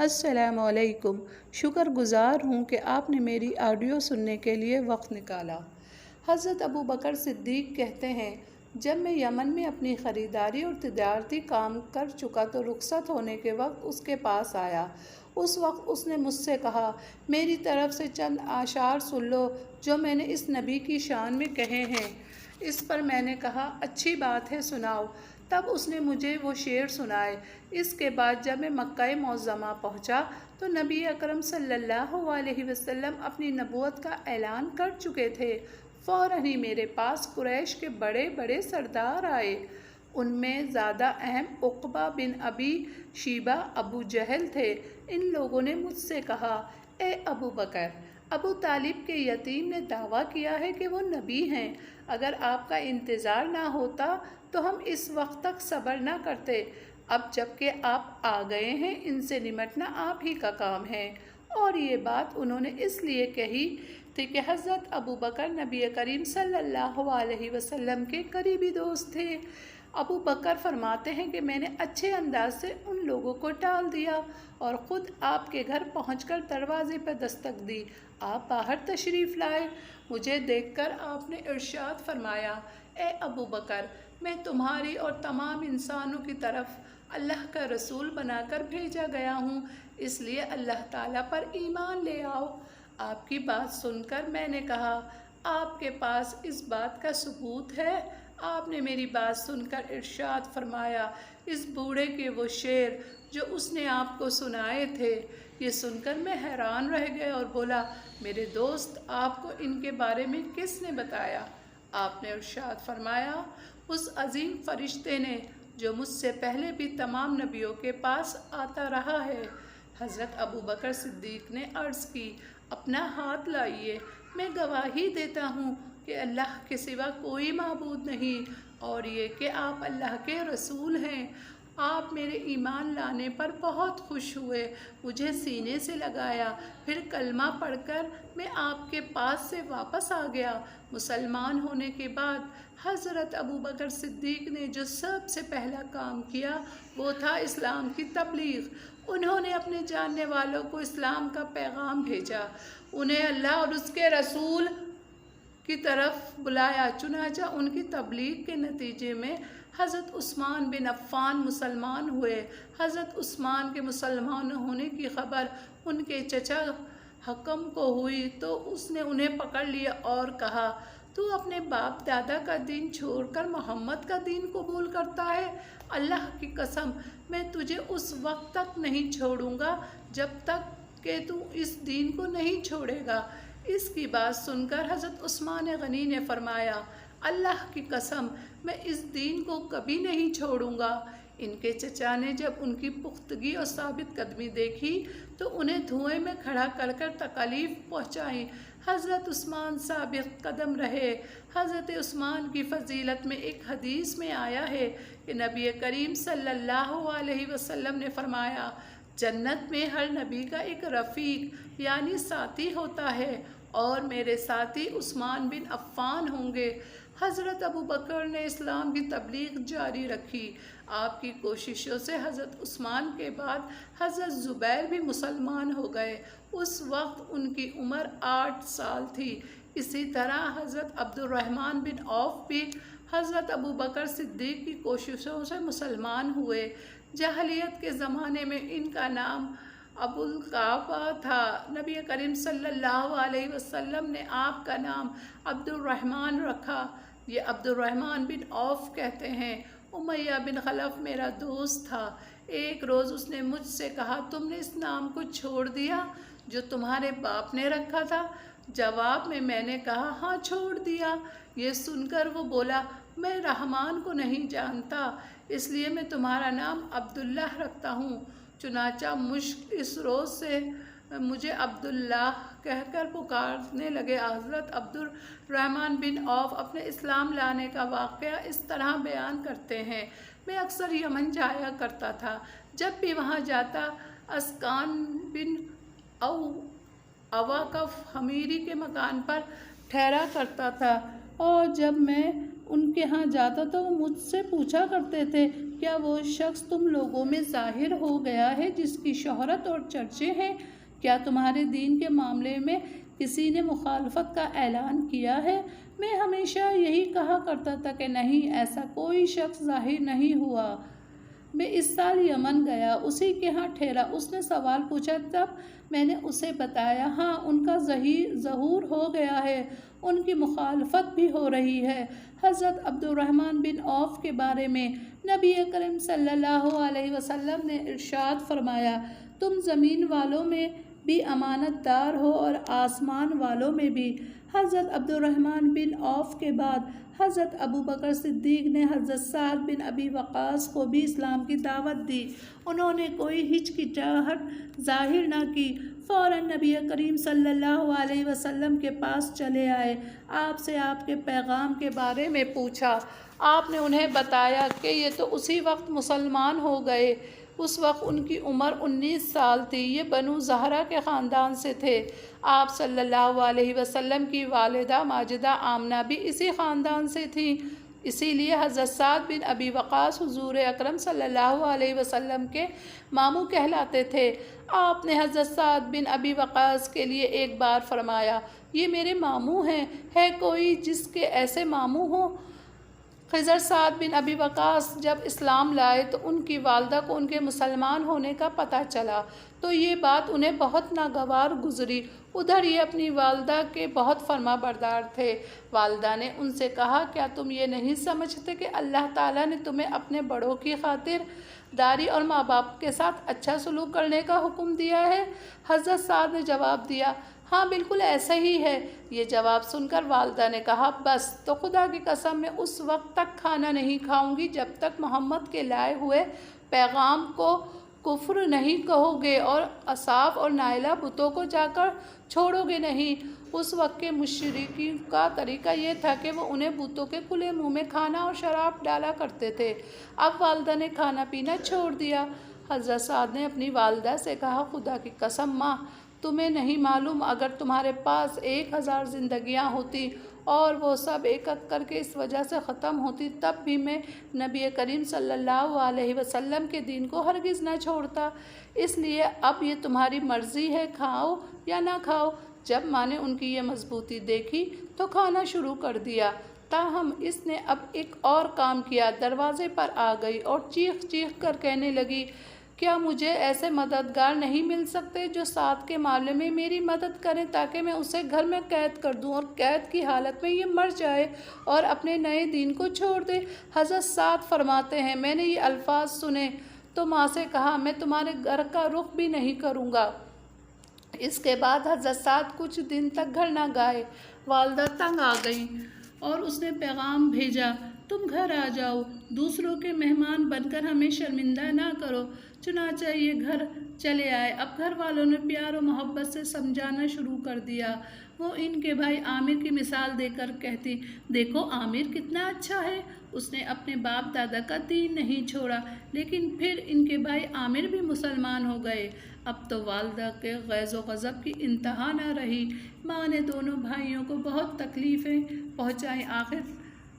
السلام علیکم۔ شکر گزار ہوں کہ آپ نے میری آڈیو سننے کے لیے وقت نکالا۔ حضرت ابو بکر صدیق کہتے ہیں، جب میں یمن میں اپنی خریداری اور تجارتی کام کر چکا تو رخصت ہونے کے وقت اس کے پاس آیا۔ اس وقت اس نے مجھ سے کہا، میری طرف سے چند اشعار سن لو جو میں نے اس نبی کی شان میں کہے ہیں۔ اس پر میں نے کہا، اچھی بات ہے، سناؤ۔ تب اس نے مجھے وہ شعر سنائے۔ اس کے بعد جب میں مکہ معظمہ پہنچا تو نبی اکرم صلی اللہ علیہ وسلم اپنی نبوت کا اعلان کر چکے تھے۔ فوراً ہی میرے پاس قریش کے بڑے بڑے سردار آئے۔ ان میں زیادہ اہم عقبہ بن ابی شیبہ ابو جہل تھے۔ ان لوگوں نے مجھ سے کہا، اے ابو بکر، ابو طالب کے یتیم نے دعویٰ کیا ہے کہ وہ نبی ہیں۔ اگر آپ کا انتظار نہ ہوتا تو ہم اس وقت تک صبر نہ کرتے۔ اب جب کہ آپ آ گئے ہیں، ان سے نمٹنا آپ ہی کا کام ہے۔ اور یہ بات انہوں نے اس لیے کہی تھی کہ حضرت ابو بکر نبی کریم صلی اللہ علیہ وسلم کے قریبی دوست تھے۔ ابو بکر فرماتے ہیں کہ میں نے اچھے انداز سے ان لوگوں کو ٹال دیا اور خود آپ کے گھر پہنچ کر دروازے پر دستک دی۔ آپ باہر تشریف لائے۔ مجھے دیکھ کر آپ نے ارشاد فرمایا، اے ابو بکر، میں تمہاری اور تمام انسانوں کی طرف اللہ کا رسول بنا کر بھیجا گیا ہوں، اس لیے اللہ تعالیٰ پر ایمان لے آؤ۔ آپ کی بات سن کر میں نے کہا، آپ کے پاس اس بات کا ثبوت ہے؟ آپ نے میری بات سن کر ارشاد فرمایا، اس بوڑھے کے وہ شعر جو اس نے آپ کو سنائے تھے۔ یہ سن کر میں حیران رہ گیا اور بولا، میرے دوست، آپ کو ان کے بارے میں کس نے بتایا؟ آپ نے ارشاد فرمایا، اس عظیم فرشتے نے جو مجھ سے پہلے بھی تمام نبیوں کے پاس آتا رہا ہے۔ حضرت ابو بکر صدیق نے عرض کی، اپنا ہاتھ لائیے، میں گواہی دیتا ہوں کہ اللہ کے سوا کوئی معبود نہیں، اور یہ کہ آپ اللہ کے رسول ہیں۔ آپ میرے ایمان لانے پر بہت خوش ہوئے، مجھے سینے سے لگایا، پھر کلمہ پڑھ کر میں آپ کے پاس سے واپس آ گیا۔ مسلمان ہونے کے بعد حضرت ابو بکر صدیق نے جو سب سے پہلا کام کیا وہ تھا اسلام کی تبلیغ۔ انہوں نے اپنے جاننے والوں کو اسلام کا پیغام بھیجا، انہیں اللہ اور اس کے رسول کی طرف بلایا۔ چنانچہ ان کی تبلیغ کے نتیجے میں حضرت عثمان بن عفان مسلمان ہوئے۔ حضرت عثمان کے مسلمان ہونے کی خبر ان کے چچا حکم کو ہوئی تو اس نے انہیں پکڑ لیا اور کہا، تو اپنے باپ دادا کا دین چھوڑ کر محمد کا دین قبول کرتا ہے؟ اللہ کی قسم، میں تجھے اس وقت تک نہیں چھوڑوں گا جب تک کہ تو اس دین کو نہیں چھوڑے گا۔ اس کی بات سن کر حضرت عثمان غنی نے فرمایا، اللہ کی قسم، میں اس دین کو کبھی نہیں چھوڑوں گا۔ ان کے چچا نے جب ان کی پختگی اور ثابت قدمی دیکھی تو انہیں دھوئیں میں کھڑا کر کر تکالیف پہنچائیں۔ حضرت عثمان ثابت قدم رہے۔ حضرت عثمان کی فضیلت میں ایک حدیث میں آیا ہے کہ نبی کریم صلی اللہ علیہ وسلم نے فرمایا، جنت میں ہر نبی کا ایک رفیق یعنی ساتھی ہوتا ہے، اور میرے ساتھی عثمان بن عفان ہوں گے۔ حضرت ابو بکر نے اسلام کی تبلیغ جاری رکھی۔ آپ کی کوششوں سے حضرت عثمان کے بعد حضرت زبیر بھی مسلمان ہو گئے۔ اس وقت ان کی عمر 8 سال تھی۔ اسی طرح حضرت عبد الرحمن بن عوف بھی حضرت ابو بکر صدیق کی کوششوں سے مسلمان ہوئے۔ جاہلیت کے زمانے میں ان کا نام ابو القعقاع تھا۔ نبی کریم صلی اللہ علیہ وسلم نے آپ کا نام عبد الرحمن رکھا۔ یہ عبد الرحمن بن عوف کہتے ہیں، امیہ بن خلف میرا دوست تھا۔ ایک روز اس نے مجھ سے کہا، تم نے اس نام کو چھوڑ دیا جو تمہارے باپ نے رکھا تھا؟ جواب میں نے کہا، ہاں چھوڑ دیا۔ یہ سن کر وہ بولا، میں رحمان کو نہیں جانتا، اس لیے میں تمہارا نام عبداللہ رکھتا ہوں۔ چنانچہ مشک اس روز سے مجھے عبداللہ کہہ کر پکارنے لگے۔ حضرت عبد الرحمن بن عوف اپنے اسلام لانے کا واقعہ اس طرح بیان کرتے ہیں، میں اکثر یمن جایا کرتا تھا۔ جب بھی وہاں جاتا اسکان بن اواقف حمیری کے مکان پر ٹھہرا کرتا تھا، اور جب میں ان کے ہاں جاتا تو وہ مجھ سے پوچھا کرتے تھے، کیا وہ شخص تم لوگوں میں ظاہر ہو گیا ہے جس کی شہرت اور چرچے ہیں؟ کیا تمہارے دین کے معاملے میں کسی نے مخالفت کا اعلان کیا ہے؟ میں ہمیشہ یہی کہا کرتا تھا کہ نہیں، ایسا کوئی شخص ظاہر نہیں ہوا۔ میں اس سال یمن گیا، اسی کے ہاں ٹھہرا۔ اس نے سوال پوچھا، تب میں نے اسے بتایا، ہاں ان کا ظہور ہو گیا ہے، ان کی مخالفت بھی ہو رہی ہے۔ حضرت عبد الرحمن بن عوف کے بارے میں نبی کریم صلی اللہ علیہ وسلم نے ارشاد فرمایا، تم زمین والوں میں بھی امانت دار ہو اور آسمان والوں میں بھی۔ حضرت عبد الرحمن بن عوف کے بعد حضرت ابو بکر صدیق نے حضرت سعد بن ابی وقاص کو بھی اسلام کی دعوت دی۔ انہوں نے کوئی ہچکچاہٹ ظاہر نہ کی، فوراً نبی کریم صلی اللہ علیہ وسلم کے پاس چلے آئے، آپ سے آپ کے پیغام کے بارے میں پوچھا۔ آپ نے انہیں بتایا کہ یہ تو اسی وقت مسلمان ہو گئے۔ اس وقت ان کی عمر 19 سال تھی۔ یہ بنو زہرہ کے خاندان سے تھے۔ آپ صلی اللہ علیہ وسلم کی والدہ ماجدہ آمنہ بھی اسی خاندان سے تھیں، اسی لیے حضرت سعد بن ابی وقاص حضور اکرم صلی اللہ علیہ وسلم کے ماموں کہلاتے تھے۔ آپ نے حضرت سعد بن ابی وقاص کے لیے ایک بار فرمایا، یہ میرے ماموں ہیں، ہے کوئی جس کے ایسے ماموں ہوں؟ خضر سعد بن ابی وقاص جب اسلام لائے تو ان کی والدہ کو ان کے مسلمان ہونے کا پتہ چلا تو یہ بات انہیں بہت ناگوار گزری۔ ادھر یہ اپنی والدہ کے بہت فرما بردار تھے۔ والدہ نے ان سے کہا، کیا تم یہ نہیں سمجھتے کہ اللہ تعالیٰ نے تمہیں اپنے بڑوں کی خاطر داری اور ماں باپ کے ساتھ اچھا سلوک کرنے کا حکم دیا ہے؟ حضرت سعد نے جواب دیا، ہاں بالکل ایسا ہی ہے۔ یہ جواب سن کر والدہ نے کہا، بس تو خدا کی قسم میں اس وقت تک کھانا نہیں کھاؤں گی جب تک محمد کے لائے ہوئے پیغام کو کفر نہیں کہو گے اور اصاف اور نائلہ بتوں کو جا کر چھوڑو گے نہیں۔ اس وقت کے مشرکین کا طریقہ یہ تھا کہ وہ انہیں بتوں کے کھلے منہ میں کھانا اور شراب ڈالا کرتے تھے۔ اب والدہ نے کھانا پینا چھوڑ دیا۔ حضرت سعد نے اپنی والدہ سے کہا، خدا کی قسم ماں، تمہیں نہیں معلوم اگر تمہارے پاس 1000 زندگیاں ہوتی اور وہ سب ایک ایک کر کے اس وجہ سے ختم ہوتی تب بھی میں نبی کریم صلی اللہ علیہ وسلم کے دین کو ہرگز نہ چھوڑتا۔ اس لیے اب یہ تمہاری مرضی ہے، کھاؤ یا نہ کھاؤ۔ جب ماں نے ان کی یہ مضبوطی دیکھی تو کھانا شروع کر دیا۔ تاہم اس نے اب ایک اور کام کیا، دروازے پر آ گئی اور چیخ چیخ کر کہنے لگی، کیا مجھے ایسے مددگار نہیں مل سکتے جو سعد کے معاملے میں میری مدد کریں تاکہ میں اسے گھر میں قید کر دوں اور قید کی حالت میں یہ مر جائے اور اپنے نئے دین کو چھوڑ دے؟ حضرت سعد فرماتے ہیں، میں نے یہ الفاظ سنے تو ماں سے کہا، میں تمہارے گھر کا رخ بھی نہیں کروں گا۔ اس کے بعد حضرت سعد کچھ دن تک گھر نہ گئے۔ والدہ تنگ آ گئیں اور اس نے پیغام بھیجا، تم گھر آ جاؤ، دوسروں کے مہمان بن کر ہمیں شرمندہ نہ کرو۔ چنانچہ یہ گھر چلے آئے۔ اب گھر والوں نے پیار و محبت سے سمجھانا شروع کر دیا۔ وہ ان کے بھائی عامر کی مثال دے کر کہتی، دیکھو عامر کتنا اچھا ہے، اس نے اپنے باپ دادا کا دین نہیں چھوڑا، لیکن پھر ان کے بھائی عامر بھی مسلمان ہو گئے۔ اب تو والدہ کے غیظ و غضب کی انتہا نہ رہی۔ ماں نے دونوں بھائیوں کو بہت تکلیفیں پہنچائیں۔ آخر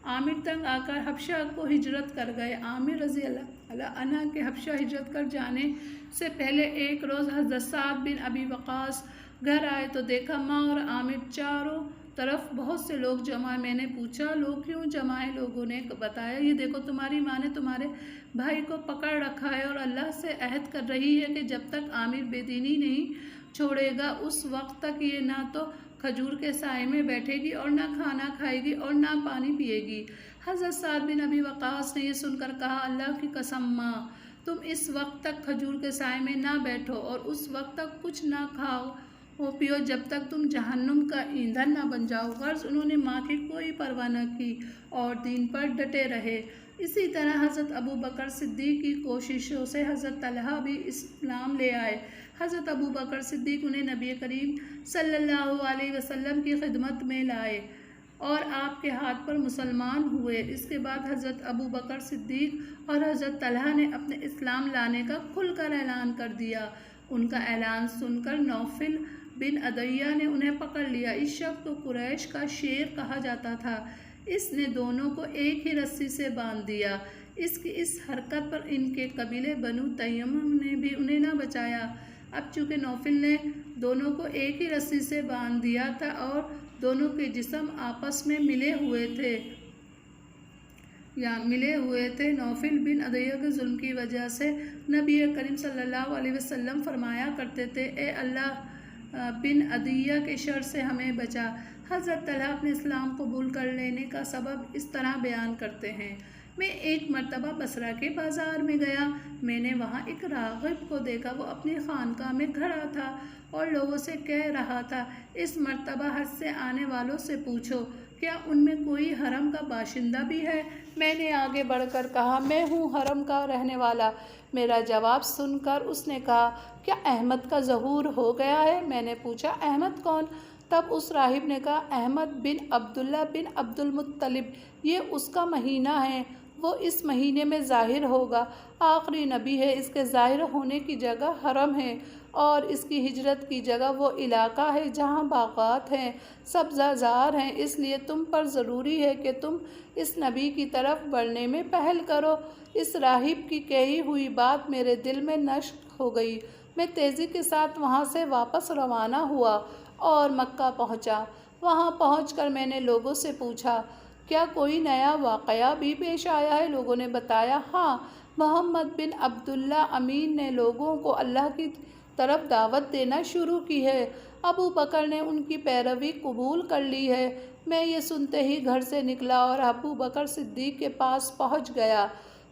عامر تنگ آ کر حبشہ کو ہجرت کر گئے۔ عامر رضی اللہ عنہ کے حبشہ ہجرت کر جانے سے پہلے ایک روز حضرت سعد بن ابی وقاص گھر آئے تو دیکھا ماں اور عامر چاروں طرف بہت سے لوگ جمع۔ میں نے پوچھا، لوگ کیوں جمع ہیں؟ لوگوں نے بتایا، یہ دیکھو تمہاری ماں نے تمہارے بھائی کو پکڑ رکھا ہے اور اللہ سے عہد کر رہی ہے کہ جب تک عامر بے دینی نہیں چھوڑے گا اس وقت تک یہ نہ تو کھجور کے سائے میں بیٹھے گی اور نہ کھانا کھائے گی اور نہ پانی پیے گی۔ حضرت سعد بن ابی وقاص نے یہ سن کر کہا، اللہ کی قسم ماں، تم اس وقت تک کھجور کے سائے میں نہ بیٹھو اور اس وقت تک کچھ نہ کھاؤ وہ پیو جب تک تم جہنم کا ایندھن نہ بن جاؤ۔ غرض انہوں نے ماں کی کوئی پرواہ نہ کی اور دین پر ڈٹے رہے۔ اسی طرح حضرت ابو بکر صدیق کی کوششوں سے حضرت طلحہ بھی اسلام لے آئے۔ حضرت ابو بکر صدیق انہیں نبی کریم صلی اللہ علیہ وسلم کی خدمت میں لائے اور آپ کے ہاتھ پر مسلمان ہوئے۔ اس کے بعد حضرت ابو بکر صدیق اور حضرت طلحہ نے اپنے اسلام لانے کا کھل کر اعلان کر دیا۔ ان کا اعلان سن کر نوفل بن عدیہ نے انہیں پکڑ لیا۔ اس شخص کو قریش کا شیر کہا جاتا تھا۔ اس نے دونوں کو ایک ہی رسی سے باندھ دیا۔ اس کی اس حرکت پر ان کے قبیلے بنو تیم نے بھی انہیں نہ بچایا۔ اب چونکہ نوفل نے دونوں کو ایک ہی رسی سے باندھ دیا تھا اور دونوں کے جسم آپس میں ملے ہوئے تھے، نوفل بن عدیہ کے ظلم کی وجہ سے نبی کریم صلی اللہ علیہ وسلم فرمایا کرتے تھے، اے اللہ بن عدیہ کے شر سے ہمیں بچا۔ حضرت طلحہ اپنے اسلام قبول کر لینے کا سبب اس طرح بیان کرتے ہیں، میں ایک مرتبہ بصرہ کے بازار میں گیا، میں نے وہاں ایک راغب کو دیکھا، وہ اپنی خانقاہ میں کھڑا تھا اور لوگوں سے کہہ رہا تھا، اس مرتبہ حج سے آنے والوں سے پوچھو کیا ان میں کوئی حرم کا باشندہ بھی ہے؟ میں نے آگے بڑھ کر کہا، میں ہوں حرم کا رہنے والا۔ میرا جواب سن کر اس نے کہا، کیا احمد کا ظہور ہو گیا ہے؟ میں نے پوچھا، احمد کون؟ تب اس راہب نے کہا، احمد بن عبداللہ بن عبد المطلب، یہ اس کا مہینہ ہے، وہ اس مہینے میں ظاہر ہوگا، آخری نبی ہے، اس کے ظاہر ہونے کی جگہ حرم ہے اور اس کی ہجرت کی جگہ وہ علاقہ ہے جہاں باغات ہیں، سبزہ زار ہیں، اس لیے تم پر ضروری ہے کہ تم اس نبی کی طرف بڑھنے میں پہل کرو۔ اس راہب کی کہی ہوئی بات میرے دل میں نقش ہو گئی، میں تیزی کے ساتھ وہاں سے واپس روانہ ہوا اور مکہ پہنچا۔ وہاں پہنچ کر میں نے لوگوں سے پوچھا، کیا کوئی نیا واقعہ بھی پیش آیا ہے؟ لوگوں نے بتایا، ہاں، محمد بن عبداللہ امین نے لوگوں کو اللہ کی طرف دعوت دینا شروع کی ہے، ابو بکر نے ان کی پیروی قبول کر لی ہے۔ میں یہ سنتے ہی گھر سے نکلا اور ابو بکر صدیق کے پاس پہنچ گیا،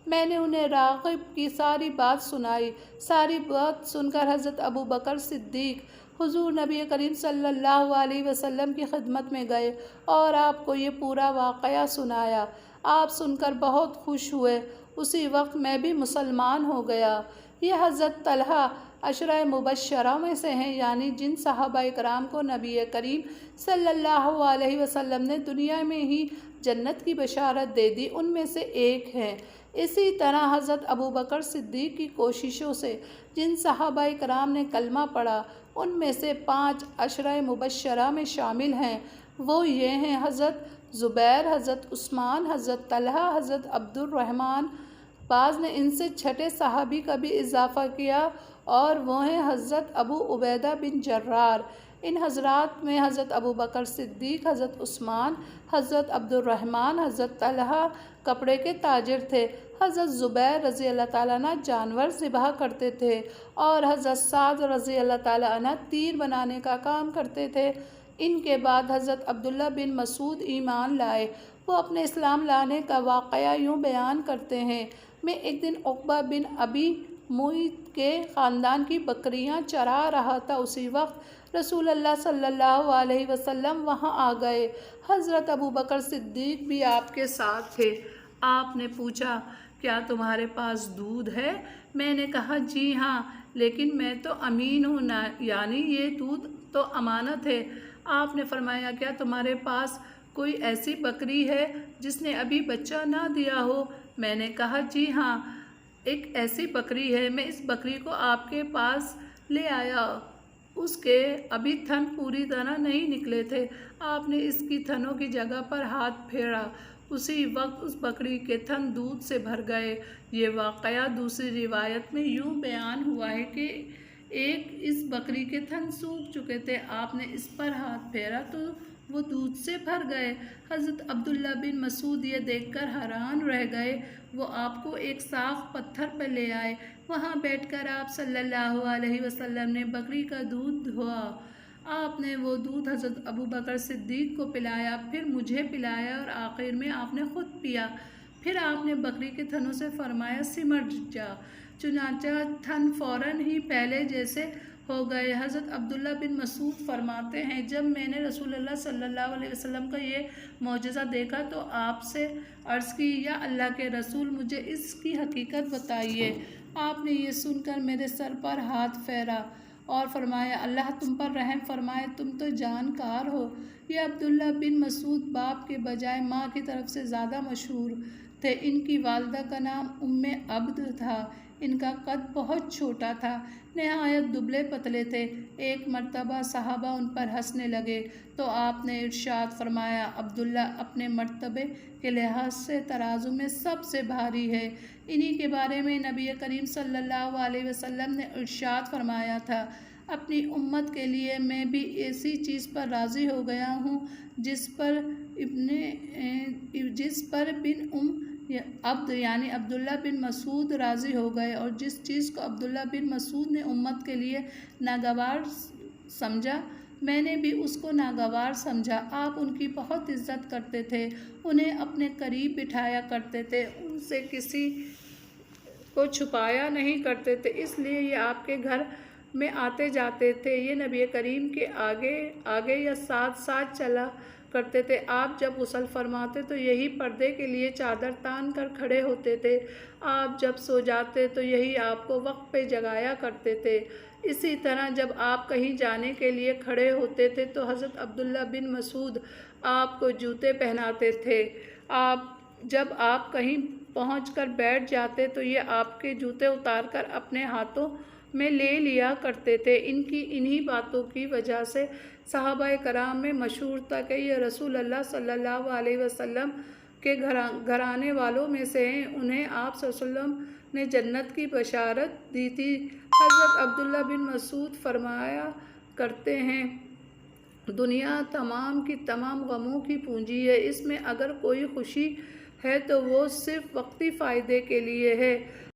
میں نے انہیں راغب کی ساری بات سنائی۔ ساری بات سن کر حضرت ابو بکر صدیق حضور نبی کریم صلی اللہ علیہ وسلم کی خدمت میں گئے اور آپ کو یہ پورا واقعہ سنایا۔ آپ سن کر بہت خوش ہوئے، اسی وقت میں بھی مسلمان ہو گیا۔ یہ حضرت طلحہ عشرہ مبشرہ میں سے ہیں، یعنی جن صحابہ کرام کو نبی کریم صلی اللہ علیہ وسلم نے دنیا میں ہی جنت کی بشارت دے دی، ان میں سے ایک ہیں۔ اسی طرح حضرت ابو بکر صدیق کی کوششوں سے جن صحابہ کرام نے کلمہ پڑھا، ان میں سے 5 عشرہ مبشرہ میں شامل ہیں، وہ یہ ہیں، حضرت زبیر، حضرت عثمان، حضرت طلحہ، حضرت عبد الرحمن۔ بعض نے ان سے چھٹے صحابی کا بھی اضافہ کیا اور وہ ہیں حضرت ابو عبیدہ بن جراح۔ ان حضرات میں حضرت ابو بکر صدیق، حضرت عثمان، حضرت عبد الرحمن، حضرت طلحہ کپڑے کے تاجر تھے، حضرت زبیر رضی اللہ تعالیٰ عنہ جانور ذبح کرتے تھے اور حضرت سعد رضی اللہ تعالیٰ عنہ تیر بنانے کا کام کرتے تھے۔ ان کے بعد حضرت عبداللہ بن مسعود ایمان لائے۔ وہ اپنے اسلام لانے کا واقعہ یوں بیان کرتے ہیں، میں ایک دن عقبہ بن ابی معیط کے خاندان کی بکریاں چرا رہا تھا، اسی وقت رسول اللہ صلی اللہ علیہ وسلم وہاں آ گئے، حضرت ابو بکر صدیق بھی آپ کے ساتھ تھے۔ آپ نے پوچھا، کیا تمہارے پاس دودھ ہے؟ میں نے کہا، جی ہاں، لیکن میں تو امین ہوں، یعنی یہ دودھ تو امانت ہے۔ آپ نے فرمایا، کیا تمہارے پاس کوئی ایسی بکری ہے جس نے ابھی بچہ نہ دیا ہو؟ میں نے کہا، جی ہاں، ایک ایسی بکری ہے، میں اس بکری کو آپ کے پاس لے آیا، اس کے ابھی تھن پوری طرح نہیں نکلے تھے۔ آپ نے اس کی تھنوں کی جگہ پر ہاتھ پھیرا، اسی وقت اس بکری کے تھن دودھ سے بھر گئے۔ یہ واقعہ دوسری روایت میں یوں بیان ہوا ہے کہ ایک اس بکری کے تھن سوکھ چکے تھے، آپ نے اس پر ہاتھ پھیرا تو وہ دودھ سے بھر گئے۔ حضرت عبداللہ بن مسعود یہ دیکھ کر حیران رہ گئے، وہ آپ کو ایک صاف پتھر پر لے آئے، وہاں بیٹھ کر آپ صلی اللہ علیہ وسلم نے بکری کا دودھ دھوا، آپ نے وہ دودھ حضرت ابو بکر صدیق کو پلایا، پھر مجھے پلایا اور آخر میں آپ نے خود پیا۔ پھر آپ نے بکری کے تھنوں سے فرمایا، سمٹ جا، چنانچہ تھن فوراً ہی پہلے جیسے ہو گئے۔ حضرت عبداللہ بن مسعود فرماتے ہیں، جب میں نے رسول اللہ صلی اللہ علیہ وسلم کا یہ معجزہ دیکھا تو آپ سے عرض کی، یا اللہ کے رسول، مجھے اس کی حقیقت بتائیے۔ آپ نے یہ سن کر میرے سر پر ہاتھ پھیرا اور فرمایا، اللہ تم پر رحم فرمائے، تم تو جانکار ہو۔ یہ عبداللہ بن مسعود باپ کے بجائے ماں کی طرف سے زیادہ مشہور تھے، ان کی والدہ کا نام ام عبد تھا۔ ان کا قد بہت چھوٹا تھا، نہایت دبلے پتلے تھے۔ ایک مرتبہ صحابہ ان پر ہنسنے لگے تو آپ نے ارشاد فرمایا، عبداللہ اپنے مرتبے کے لحاظ سے ترازو میں سب سے بھاری ہے۔ انہی کے بارے میں نبی کریم صلی اللہ علیہ وسلم نے ارشاد فرمایا تھا، اپنی امت کے لیے میں بھی ایسی چیز پر راضی ہو گیا ہوں جس پر بن عبد یعنی عبداللہ بن مسعود راضی ہو گئے، اور جس چیز کو عبداللہ بن مسعود نے امت کے لیے ناگوار سمجھا، میں نے بھی اس کو ناگوار سمجھا۔ آپ ان کی بہت عزت کرتے تھے، انہیں اپنے قریب بٹھایا کرتے تھے، ان سے کسی کو چھپایا نہیں کرتے تھے، اس لیے یہ آپ کے گھر میں آتے جاتے تھے۔ یہ نبی کریم کے آگے یا ساتھ ساتھ چلا کرتے تھے۔ آپ جب غسل فرماتے تو یہی پردے کے لیے چادر تان کر کھڑے ہوتے تھے۔ آپ جب سو جاتے تو یہی آپ کو وقت پہ جگایا کرتے تھے۔ اسی طرح جب آپ کہیں جانے کے لیے کھڑے ہوتے تھے تو حضرت عبداللہ بن مسعود آپ کو جوتے پہناتے تھے۔ جب آپ کہیں پہنچ کر بیٹھ جاتے تو یہ آپ کے جوتے اتار کر اپنے ہاتھوں میں لے لیا کرتے تھے۔ انہی باتوں کی وجہ سے صحابہ کرام میں مشہور تھا کہ یہ رسول اللہ صلی اللہ علیہ وسلم کے گھرانے والوں میں سے ہیں، انہیں آپ صلی اللہ علیہ وسلم نے جنت کی بشارت دی تھی۔ حضرت عبداللہ بن مسعود فرمایا کرتے ہیں، دنیا تمام کی تمام غموں کی پونجی ہے، اس میں اگر کوئی خوشی ہے تو وہ صرف وقتی فائدے کے لیے ہے۔